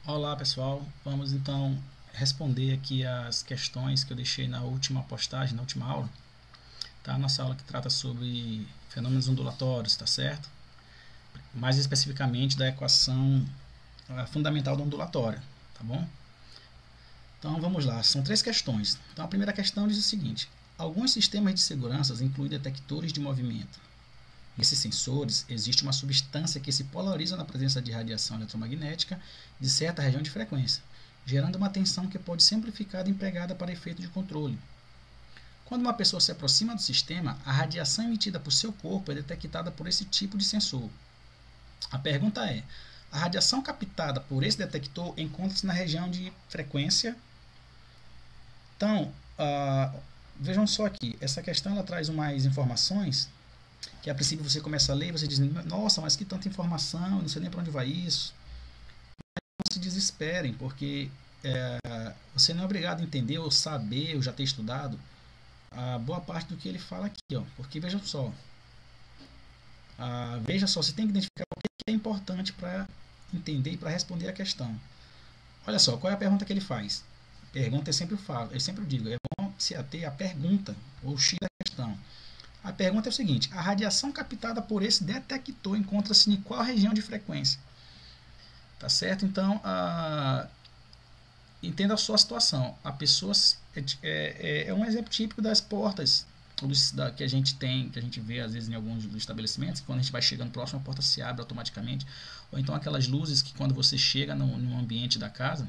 Olá pessoal, vamos então responder aqui as questões que eu deixei na última postagem, na última aula, tá? Nossa aula que trata sobre fenômenos ondulatórios, tá certo? Mais especificamente da equação fundamental da ondulatória, tá bom? Então vamos lá, são três questões. Então a primeira questão diz o seguinte: alguns sistemas de segurança incluem detectores de movimento. Nesses sensores, existe uma substância que se polariza na presença de radiação eletromagnética de certa região de frequência, gerando uma tensão que pode ser amplificada e empregada para efeito de controle. Quando uma pessoa se aproxima do sistema, a radiação emitida por seu corpo é detectada por esse tipo de sensor. A pergunta é: a radiação captada por esse detector encontra-se na região de frequência? Então, vejam só aqui, essa questão ela traz mais informações que a princípio você começa a ler e você diz, nossa, mas que tanta informação, eu não sei nem para onde vai isso. Não se desesperem, porque você não é obrigado a entender ou saber ou já ter estudado a boa parte do que ele fala aqui, ó. Porque veja só, você tem que identificar o que é importante para entender e para responder a questão. Olha só, qual é a pergunta que ele faz? Pergunta eu sempre digo, é bom se ater à pergunta ou X da questão. A pergunta é o seguinte: a radiação captada por esse detector encontra-se em qual região de frequência? Tá certo? Então, entenda a sua situação. A pessoa é um exemplo típico das portas que a gente tem, que a gente vê às vezes em alguns dos estabelecimentos, que quando a gente vai chegando próximo, a porta se abre automaticamente. Ou então aquelas luzes que quando você chega no ambiente da casa,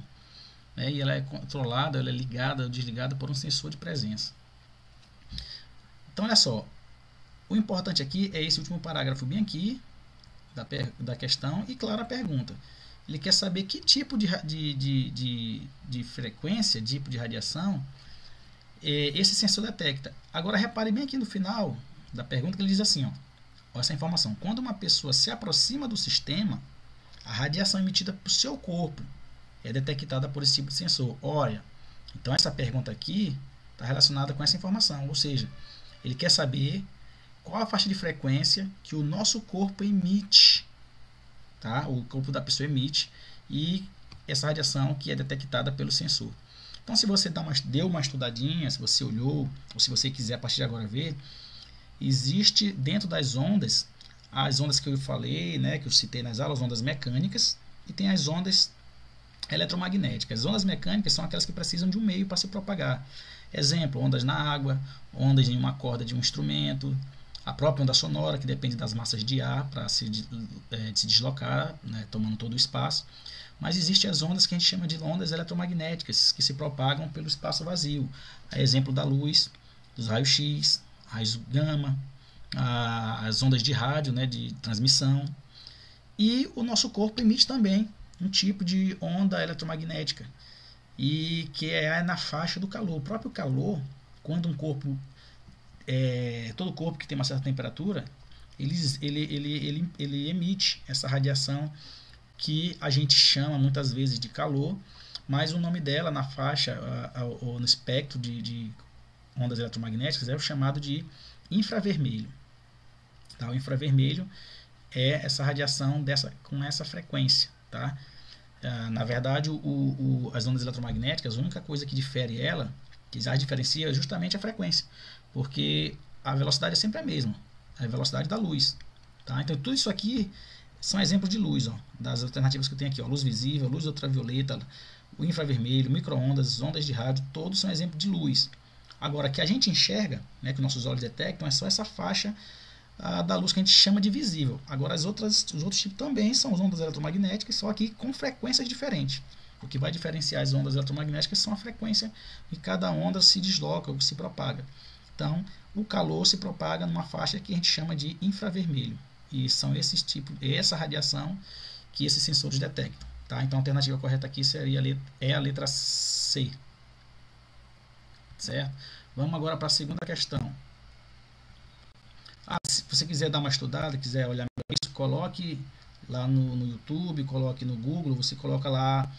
né, e ela é controlada, ela é ligada ou desligada por um sensor de presença. Então, olha só, o importante aqui é esse último parágrafo bem aqui da questão e, claro, a pergunta. Ele quer saber que tipo de frequência, tipo de radiação esse sensor detecta. Agora, repare bem aqui no final da pergunta que ele diz assim, ó, essa informação. Quando uma pessoa se aproxima do sistema, a radiação emitida por seu corpo é detectada por esse tipo de sensor. Olha, então essa pergunta aqui está relacionada com essa informação, ou seja, ele quer saber qual a faixa de frequência que o nosso corpo emite, tá? O corpo da pessoa emite, e essa radiação que é detectada pelo sensor. Então, se você deu uma estudadinha, se você olhou, ou se você quiser a partir de agora ver, existe dentro das ondas, as ondas que eu falei, né, que eu citei nas aulas, ondas mecânicas, e tem as ondas eletromagnéticas. As ondas mecânicas são aquelas que precisam de um meio para se propagar. Exemplo, ondas na água, ondas em uma corda de um instrumento, a própria onda sonora, que depende das massas de ar para se deslocar, né, tomando todo o espaço. Mas existem as ondas que a gente chama de ondas eletromagnéticas, que se propagam pelo espaço vazio. A exemplo da luz, dos raios-x, raios gama, as ondas de rádio, né, de transmissão. E o nosso corpo emite também um tipo de onda eletromagnética, e que é na faixa do calor. O próprio calor, quando um corpo, todo corpo que tem uma certa temperatura, ele emite essa radiação que a gente chama muitas vezes de calor, mas o nome dela na faixa ou no espectro de ondas eletromagnéticas é o chamado de infravermelho. Tá? O infravermelho é essa radiação com essa frequência. Tá? Na verdade, as ondas eletromagnéticas, a única coisa que difere ela, que já diferencia, é justamente a frequência, porque a velocidade é sempre a mesma, a velocidade da luz. Tá? Então, tudo isso aqui são exemplos de luz, ó, das alternativas que eu tenho aqui, ó, luz visível, luz ultravioleta, o infravermelho, micro-ondas, ondas de rádio, todos são exemplos de luz. Agora, que a gente enxerga, né, que nossos olhos detectam, é só essa faixa da luz que a gente chama de visível. Agora, os outros tipos também são as ondas eletromagnéticas, só que com frequências diferentes. O que vai diferenciar as ondas eletromagnéticas são a frequência que cada onda se desloca ou se propaga. Então, o calor se propaga numa faixa que a gente chama de infravermelho. E são esses tipos, essa radiação que esses sensores detectam. Tá? Então, a alternativa correta aqui seria a letra C. Certo? Vamos agora para a segunda questão. Se você quiser dar uma estudada, quiser olhar melhor isso, coloque lá no YouTube, coloque no Google, você coloca lá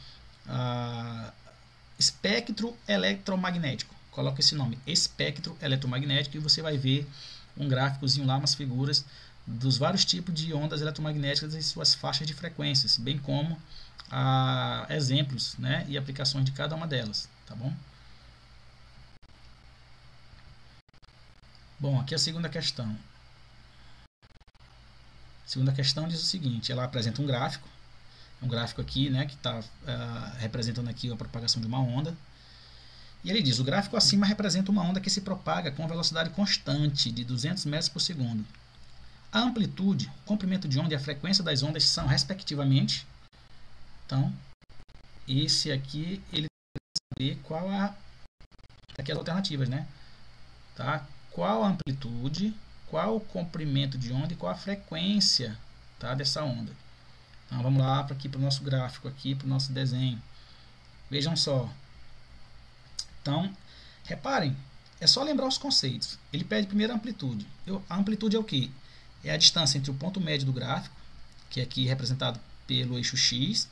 espectro eletromagnético. Coloca esse nome, espectro eletromagnético, e você vai ver um gráficozinho lá, umas figuras dos vários tipos de ondas eletromagnéticas e suas faixas de frequências, bem como exemplos, né, e aplicações de cada uma delas, tá bom? Bom, aqui a segunda questão. A segunda questão diz o seguinte, ela apresenta um gráfico aqui, né, que está representando aqui a propagação de uma onda. E ele diz, o gráfico acima representa uma onda que se propaga com velocidade constante de 200 metros por segundo. A amplitude, o comprimento de onda e a frequência das ondas são, respectivamente, então, esse aqui, ele tem que saber qual aqui as alternativas, né? Tá? Qual a amplitude, qual o comprimento de onda e qual a frequência, tá, dessa onda. Então, vamos lá aqui para o nosso gráfico, aqui para o nosso desenho. Vejam só. Então, reparem, é só lembrar os conceitos. Ele pede primeiro a amplitude. A amplitude é o quê? É a distância entre o ponto médio do gráfico, que é aqui representado pelo eixo X,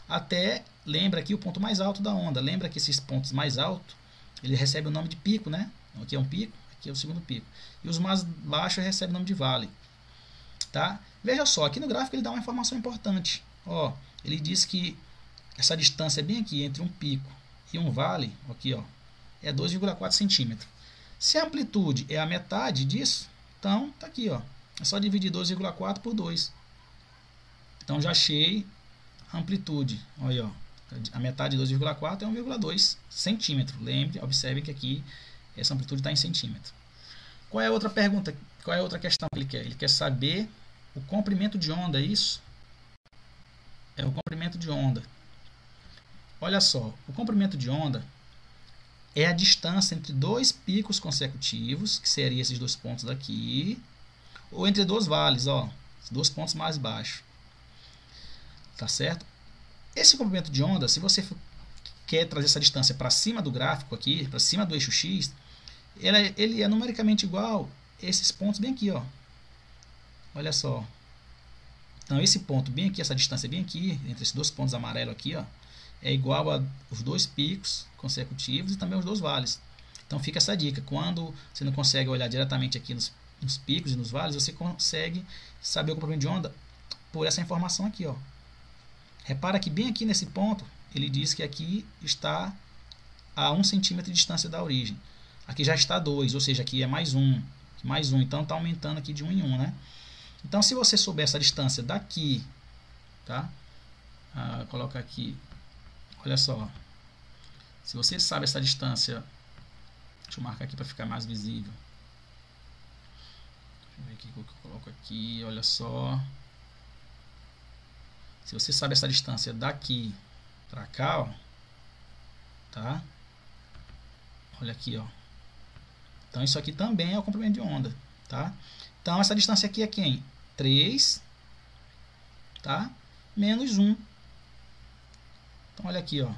até, lembra aqui, o ponto mais alto da onda. Lembra que esses pontos mais altos, ele recebe o nome de pico, né? Aqui é um pico, aqui é o segundo pico. E os mais baixos recebem o nome de vale. Tá? Veja só, aqui no gráfico ele dá uma informação importante. Ó, ele diz que essa distância é bem aqui, entre um pico e um vale, aqui, ó, é 2,4 centímetros. Se a amplitude é a metade disso, então tá aqui, ó. É só dividir 2,4 por 2. Então já achei a amplitude. Olha, ó, a metade de 2,4 é 1,2 centímetro. Lembre, observe que aqui essa amplitude está em centímetro. Qual é a outra pergunta? Qual é a outra questão que ele quer? Ele quer saber o comprimento de onda, é isso? É o comprimento de onda. Olha só, o comprimento de onda é a distância entre dois picos consecutivos, que seriam esses dois pontos daqui, ou entre dois vales, ó, os dois pontos mais baixos. Tá certo? Esse comprimento de onda, se você quer trazer essa distância para cima do gráfico aqui, para cima do eixo X, ele é numericamente igual a esses pontos bem aqui, ó. Olha só. Então esse ponto bem aqui, essa distância bem aqui, entre esses dois pontos amarelos aqui, ó, é igual a os dois picos consecutivos e também os dois vales. Então fica essa dica. Quando você não consegue olhar diretamente aqui nos picos e nos vales, você consegue saber o comprimento de onda por essa informação aqui, ó. Repara que bem aqui nesse ponto, ele diz que aqui está a 1 centímetro de distância da origem. Aqui já está 2, ou seja, aqui é mais 1. Então está aumentando aqui de 1 em 1, né? Então se você souber essa distância daqui, tá? Coloca aqui, olha só. Se você sabe essa distância, deixa eu marcar aqui para ficar mais visível. Deixa eu ver aqui o que eu coloco aqui, olha só. Se você sabe essa distância daqui para cá, ó, tá? Olha aqui, ó. Então isso aqui também é o comprimento de onda, tá? Então essa distância aqui é quem? 3, tá? Menos 1. Então olha aqui, ó.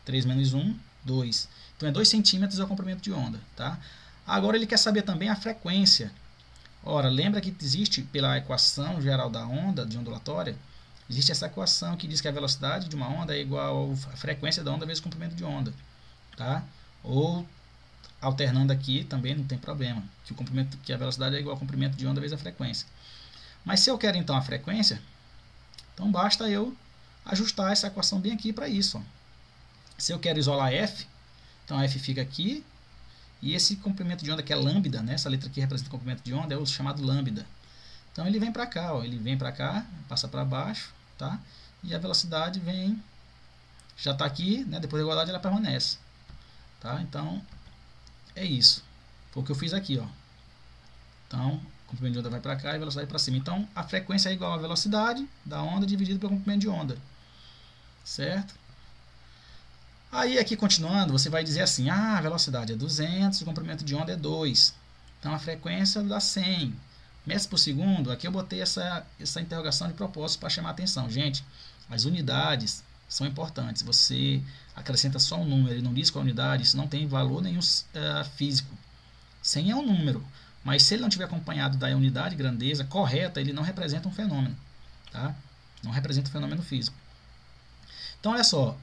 3 menos 1, 2. Então é 2 centímetros é o comprimento de onda, tá? Agora ele quer saber também a frequência. Ora, lembra que existe pela equação geral da onda, de ondulatória, existe essa equação que diz que a velocidade de uma onda é igual à frequência da onda vezes o comprimento de onda, tá? Ou alternando aqui também não tem problema, que a velocidade é igual ao comprimento de onda vezes a frequência. Mas se eu quero então a frequência, então basta eu ajustar essa equação bem aqui para isso, ó. Se eu quero isolar f, então f fica aqui, e esse comprimento de onda que é lambda, né, essa letra aqui representa o comprimento de onda, é o chamado lambda. Então ele vem para cá, ó, ele vem para cá, passa para baixo, tá? E a velocidade vem, já está aqui, né, depois da igualdade ela permanece, tá? Então é isso, foi o que eu fiz aqui, ó. Então o comprimento de onda vai para cá e a velocidade para cima. Então a frequência é igual à velocidade da onda dividido pelo comprimento de onda, certo? Aí aqui continuando, você vai dizer assim, a velocidade é 200, o comprimento de onda é 2. Então a frequência dá 100 metros por segundo. Aqui eu botei essa interrogação de propósito para chamar a atenção. Gente, as unidades são importantes. Você acrescenta só um número, ele não diz qual unidade, isso não tem valor nenhum físico. 100 é um número, mas se ele não tiver acompanhado da unidade, grandeza, correta, ele não representa um fenômeno, tá? Não representa um fenômeno físico. Então olha só,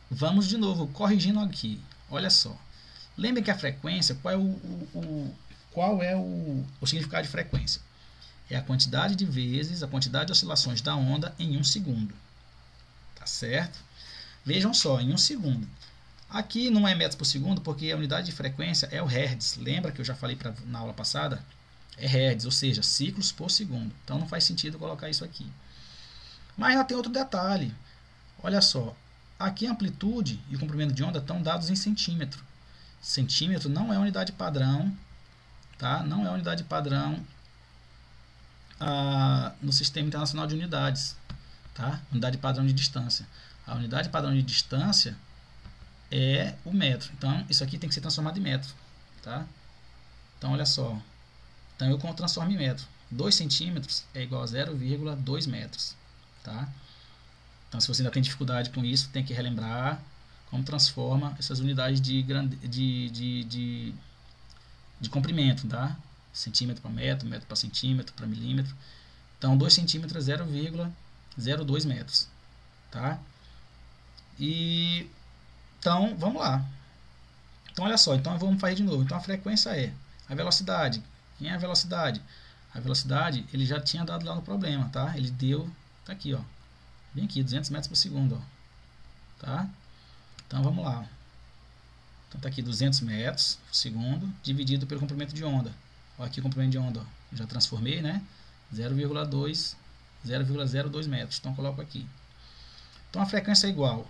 vamos de novo, corrigindo aqui. Olha só. Lembre que a frequência, qual é qual é o significado de frequência? É a quantidade de vezes, a quantidade de oscilações da onda em 1 segundo. Tá certo? Vejam só, em 1 segundo. Aqui não é metros por segundo, porque a unidade de frequência é o Hertz. Lembra que eu já falei na aula passada? É Hertz, ou seja, ciclos por segundo. Então não faz sentido colocar isso aqui. Mas ainda tem outro detalhe. Olha só, aqui a amplitude e o comprimento de onda estão dados em centímetro. Centímetro não é unidade padrão, tá? Não é unidade padrão no Sistema Internacional de Unidades, tá? Unidade padrão de distância. A unidade padrão de distância é o metro. Então, isso aqui tem que ser transformado em metro, tá? Então, olha só. Então, eu transformo em metro. 2 centímetros é igual a 0,2 metros, tá? Então, se você ainda tem dificuldade com isso, tem que relembrar como transforma essas unidades de comprimento, tá? Centímetro para metro, metro para centímetro, para milímetro. Então, 2 centímetros é 0,02 metros, tá? Então, vamos lá. Então, olha só. Então, vamos fazer de novo. Então, a frequência é a velocidade. Quem é a velocidade? A velocidade, ele já tinha dado lá no problema, tá? Ele deu, tá aqui, ó. Vem aqui, 200 metros por segundo, ó. Tá? Então, vamos lá. Então, tá aqui 200 metros por segundo, dividido pelo comprimento de onda. Ó, aqui o comprimento de onda, ó. Já transformei, né? 0,02 metros. Então, coloco aqui. Então, a frequência é igual.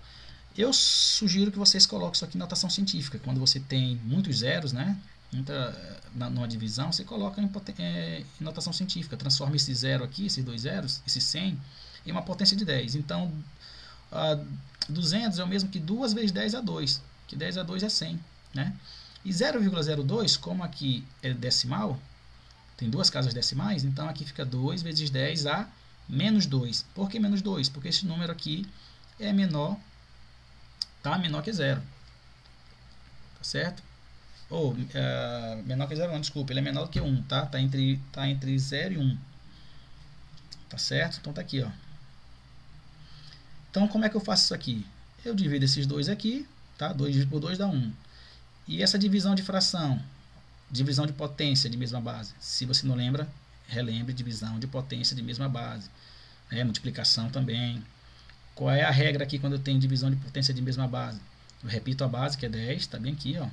Eu sugiro que vocês coloquem isso aqui em notação científica. Quando você tem muitos zeros, né? Numa divisão, você coloca em notação científica. Transforma esse zero aqui, esses dois zeros, esse 100, em uma potência de 10. Então, 200 é o mesmo que 2 vezes 10 a 2, que 10 a 2 é 100, né? E 0,02, como aqui é decimal, tem duas casas decimais, então aqui fica 2 vezes 10 a menos 2. Por que menos 2? Porque esse número aqui é menor, tá? Menor que 0. Tá certo? Ou, menor que 0 não, desculpa, ele é menor que 1, tá? Tá entre 0 e 1. Tá certo? Então tá aqui, ó. Então, como é que eu faço isso aqui? Eu divido esses dois aqui, tá? 2 dividido por 2 dá 1. E essa divisão de fração, divisão de potência de mesma base. Se você não lembra, relembre divisão de potência de mesma base. Multiplicação também. Qual é a regra aqui quando eu tenho divisão de potência de mesma base? Eu repito a base, que é 10, está bem aqui, ó.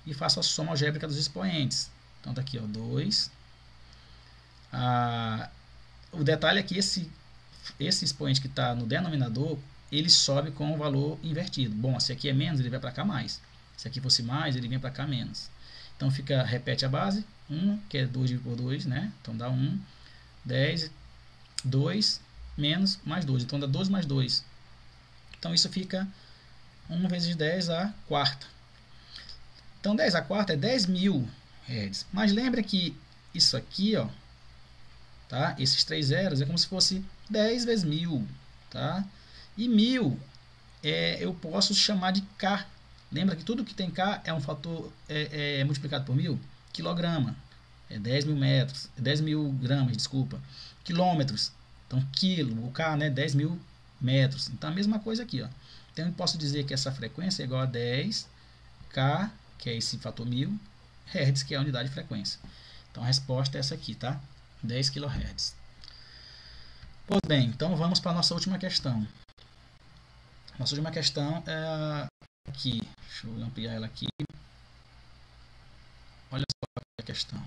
E faço a soma algébrica dos expoentes. Então tá aqui, ó, 2. O detalhe é que esse expoente que está no denominador, ele sobe com o valor invertido. Bom, se aqui é menos, ele vai para cá mais. Se aqui fosse mais, ele vem para cá menos. Então repete a base, 1, que é 2 dividido por 2, né? Então dá 1, 10, 2, menos, mais 2. Então dá 12 mais 2. Então isso fica 1 vezes 10 a quarta. Então 10 a quarta é 10.000 Hz. Mas lembra que isso aqui, ó, tá? Esses 3 zeros é como se fosse 10 vezes 1000, tá? E 1000 eu posso chamar de K. Lembra que tudo que tem K é um fator multiplicado por 1000? Quilograma. É 10.000 metros. 10.000 gramas, desculpa. Quilômetros. Então, quilo. O K, né? 10.000 metros. Então, a mesma coisa aqui, ó. Então, eu posso dizer que essa frequência é igual a 10 K, que é esse fator 1000, Hz, que é a unidade de frequência. Então, a resposta é essa aqui, tá? 10 kHz. Pois bem, então vamos para a nossa última questão. Nossa última questão é aqui. Deixa eu ampliar ela aqui. Olha só a questão.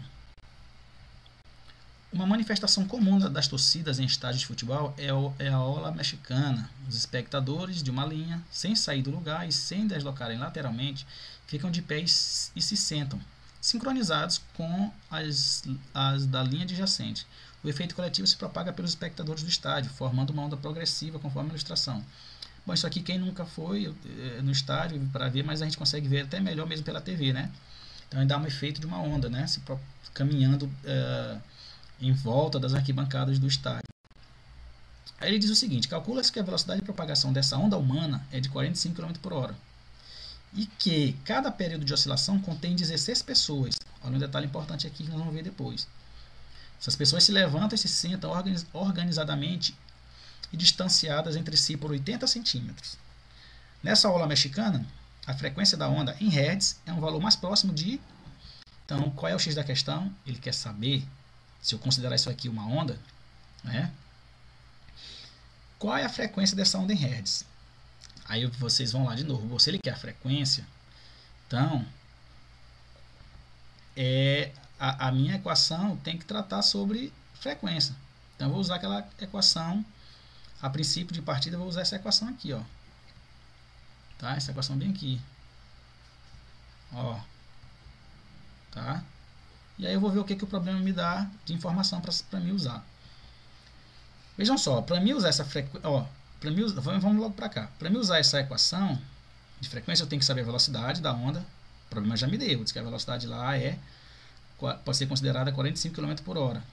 Uma manifestação comum das torcidas em estádios de futebol é a ola mexicana. Os espectadores de uma linha, sem sair do lugar e sem deslocarem lateralmente, ficam de pé e se sentam, sincronizados com as da linha adjacente. O efeito coletivo se propaga pelos espectadores do estádio, formando uma onda progressiva conforme a ilustração. Bom, isso aqui quem nunca foi no estádio para ver, mas a gente consegue ver até melhor mesmo pela TV, né? Então ele dá um efeito de uma onda, né? Caminhando em volta das arquibancadas do estádio. Aí ele diz o seguinte: calcula-se que a velocidade de propagação dessa onda humana é de 45 km por hora e que cada período de oscilação contém 16 pessoas. Olha um detalhe importante aqui que nós vamos ver depois. Essas pessoas se levantam e se sentam organizadamente e distanciadas entre si por 80 centímetros. Nessa ola mexicana, a frequência da onda em Hz é um valor mais próximo de Então, qual é o X da questão? Ele quer saber, se eu considerar isso aqui uma onda, né? Qual é a frequência dessa onda em Hertz? Aí vocês vão lá de novo. Se ele quer a frequência, então a minha equação tem que tratar sobre frequência. Então eu vou usar aquela equação, a princípio de partida eu vou usar essa equação aqui, ó. Tá? Essa equação bem aqui. Ó. Tá? E aí eu vou ver o que o problema me dá de informação para mim usar. Vejam só, para mim usar essa frequência, ó, vamos logo para cá. Para mim usar essa equação de frequência, eu tenho que saber a velocidade da onda. O problema já me deu, diz que a velocidade lá pode ser considerada 45 km por hora.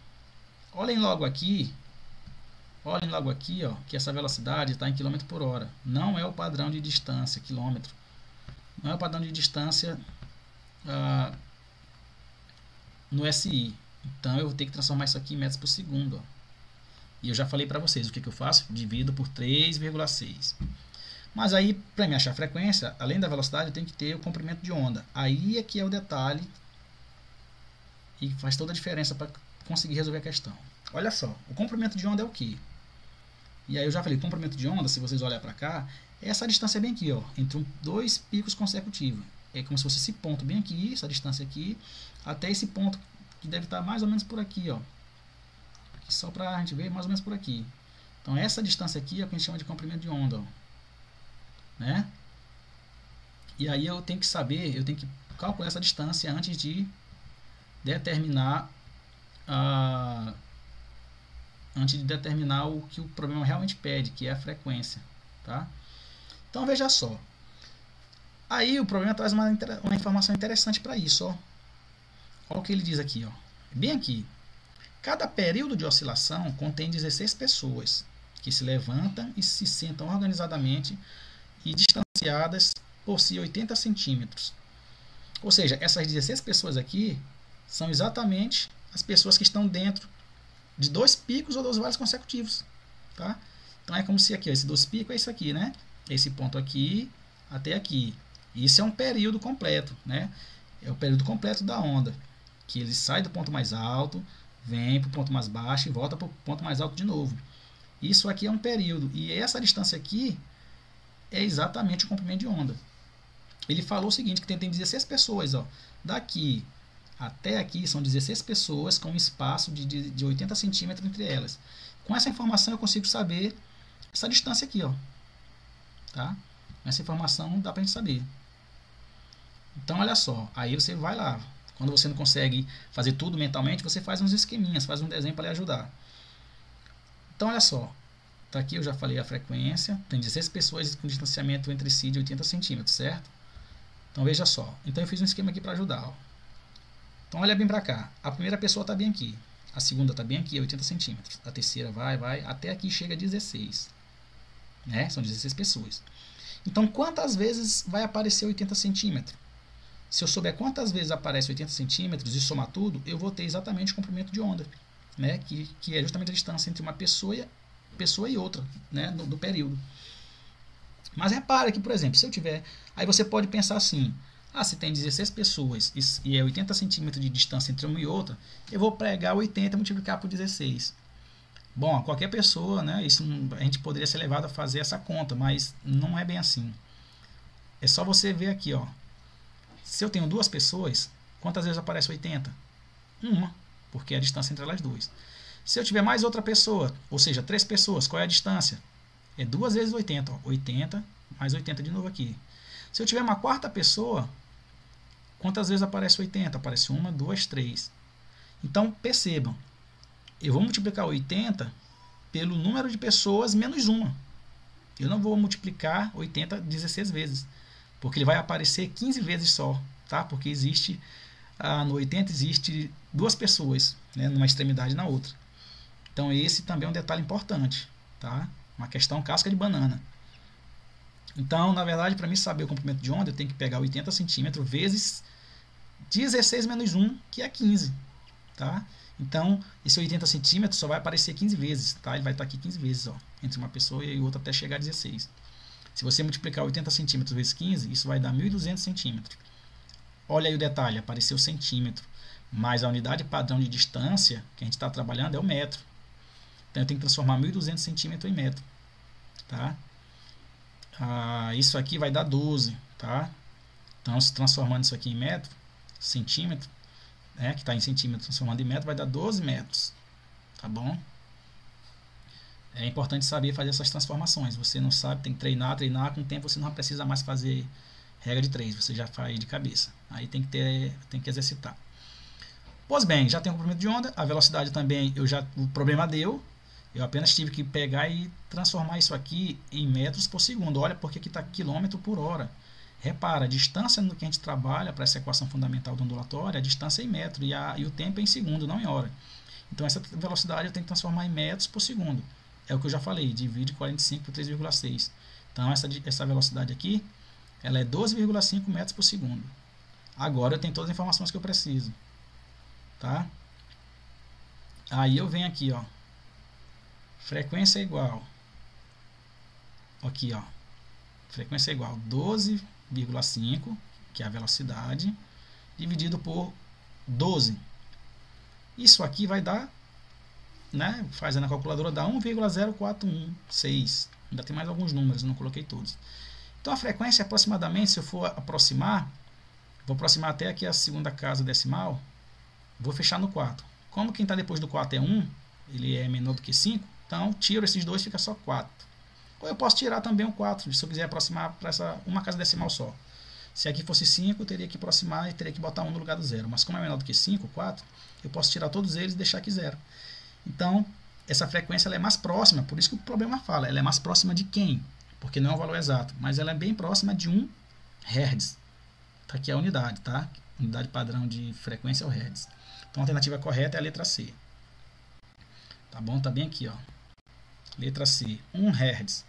Olhem logo aqui, ó, que essa velocidade está em km por hora. Não é o padrão de distância, quilômetro. Não é o padrão de distância no SI. Então eu vou ter que transformar isso aqui em metros por segundo, ó. E eu já falei para vocês o que eu faço? Divido por 3,6. Mas aí, para me achar a frequência, além da velocidade, eu tenho que ter o comprimento de onda. Aí é que é o detalhe e faz toda a diferença para conseguir resolver a questão. Olha só, o comprimento de onda é o quê? E aí eu já falei, o comprimento de onda, se vocês olharem para cá, é essa distância bem aqui, ó, entre dois picos consecutivos. É como se fosse esse ponto bem aqui, essa distância aqui, até esse ponto que deve estar mais ou menos por aqui, ó. Só para a gente ver mais ou menos por aqui. Então essa distância aqui é o que a gente chama de comprimento de onda, ó. Né? E aí eu tenho que saber, eu tenho que calcular essa distância antes de determinar o que o problema realmente pede, que é a frequência, tá? Então veja só. Aí o problema traz uma informação interessante para isso, ó. Olha o que ele diz aqui, ó. Bem aqui. Cada período de oscilação contém 16 pessoas que se levantam e se sentam organizadamente e distanciadas por si 80 centímetros. Ou seja, essas 16 pessoas aqui são exatamente as pessoas que estão dentro de dois picos ou dois vales consecutivos. Tá? Então é como se aqui, ó, esse dois picos é isso aqui, né? Esse ponto aqui até aqui. Isso é um período completo, né? É o período completo da onda, que ele sai do ponto mais alto, vem para o ponto mais baixo e volta para o ponto mais alto de novo. Isso aqui é um período. E essa distância aqui é exatamente o comprimento de onda. Ele falou o seguinte, que tem 16 pessoas. Ó, daqui até aqui são 16 pessoas com um espaço de 80 centímetros entre elas. Com essa informação eu consigo saber essa distância aqui. Ó, tá? Essa informação dá para a gente saber. Então olha só, aí você vai lá. Quando você não consegue fazer tudo mentalmente, você faz uns esqueminhas, faz um desenho para lhe ajudar. Então, olha só. Tá aqui eu já falei a frequência. Tem 16 pessoas com distanciamento entre si de 80 centímetros, certo? Então, veja só. Então, eu fiz um esquema aqui para ajudar. Ó. Então, olha bem para cá. A primeira pessoa está bem aqui. A segunda está bem aqui, 80 centímetros. A terceira vai. Até aqui chega a 16. Né? São 16 pessoas. Então, quantas vezes vai aparecer 80 centímetros? Se eu souber quantas vezes aparece 80 centímetros e somar tudo, eu vou ter exatamente o comprimento de onda, né? que é justamente a distância entre uma pessoa e outra, né? do período. Mas repara que, por exemplo, se eu tiver... Aí você pode pensar assim, se tem 16 pessoas e é 80 centímetros de distância entre uma e outra, eu vou pegar 80 e multiplicar por 16. Bom, qualquer pessoa, né? Isso, a gente poderia ser levado a fazer essa conta, mas não é bem assim. É só você ver aqui, ó. Se eu tenho duas pessoas, quantas vezes aparece 80? Uma, porque é a distância entre elas duas. Se eu tiver mais outra pessoa, ou seja, 3 pessoas, qual é a distância? É 2 vezes 80. Ó. 80 mais 80 de novo aqui. Se eu tiver uma quarta pessoa, quantas vezes aparece 80? Aparece 1, 2, 3. Então, percebam, eu vou multiplicar 80 pelo número de pessoas menos uma. Eu não vou multiplicar 80 16 vezes. Porque ele vai aparecer 15 vezes só, tá? Porque existe, no 80 existe 2 pessoas, né? Numa extremidade e na outra. Então esse também é um detalhe importante, tá? Uma questão casca de banana. Então, na verdade, para mim saber o comprimento de onda, eu tenho que pegar 80 centímetros vezes 16 menos 1, que é 15, tá? Então, esse 80 centímetros só vai aparecer 15 vezes, tá? Ele vai estar aqui 15 vezes, ó, entre uma pessoa e outra até chegar a 16. Se você multiplicar 80 centímetros vezes 15, isso vai dar 1.200 centímetros. Olha aí o detalhe, apareceu centímetro. Mas a unidade padrão de distância que a gente está trabalhando é o metro. Então eu tenho que transformar 1.200 centímetros em metro. Tá? Isso aqui vai dar 12. Tá? Então, se transformando isso aqui em metro, centímetro, né, que está em centímetro transformando em metro, vai dar 12 metros. Tá bom? É importante saber fazer essas transformações. Você não sabe, tem que treinar. Com o tempo você não precisa mais fazer regra de 3, você já faz de cabeça. Aí tem que exercitar. Pois bem, já tem o comprimento de onda, a velocidade também, o problema deu, eu apenas tive que pegar e transformar isso aqui em metros por segundo. Olha porque aqui está quilômetro por hora. Repara, a distância no que a gente trabalha para essa equação fundamental do ondulatório, a distância é em metro e o tempo é em segundo, não em hora. Então essa velocidade eu tenho que transformar em metros por segundo. É o que eu já falei, divide 45 por 3,6. Então essa velocidade aqui, ela é 12,5 metros por segundo. Agora eu tenho todas as informações que eu preciso. Tá? Aí eu venho aqui, ó. Frequência é igual. Aqui, ó. Frequência é igual 12,5, que é a velocidade, dividido por 12. Isso aqui vai dar, né, fazendo a calculadora, dá 1,0416. Ainda tem mais alguns números, eu não coloquei todos. Então a frequência aproximadamente, se eu for aproximar, vou aproximar até aqui a segunda casa decimal, vou fechar no 4. Como quem está depois do 4 é 1, ele é menor do que 5, então tiro esses dois, fica só 4. Ou eu posso tirar também o 4, se eu quiser aproximar para uma casa decimal só. Se aqui fosse 5, eu teria que aproximar e teria que botar 1 no lugar do 0. Mas como é menor do que 5, 4, eu posso tirar todos eles e deixar aqui 0. Então, essa frequência ela é mais próxima, por isso que o problema fala, ela é mais próxima de quem? Porque não é um valor exato, mas ela é bem próxima de 1 Hz. Tá aqui a unidade, tá? Unidade padrão de frequência é o Hz. Então a alternativa correta é a letra C. Tá bom? Tá bem aqui, ó. Letra C, 1 Hz.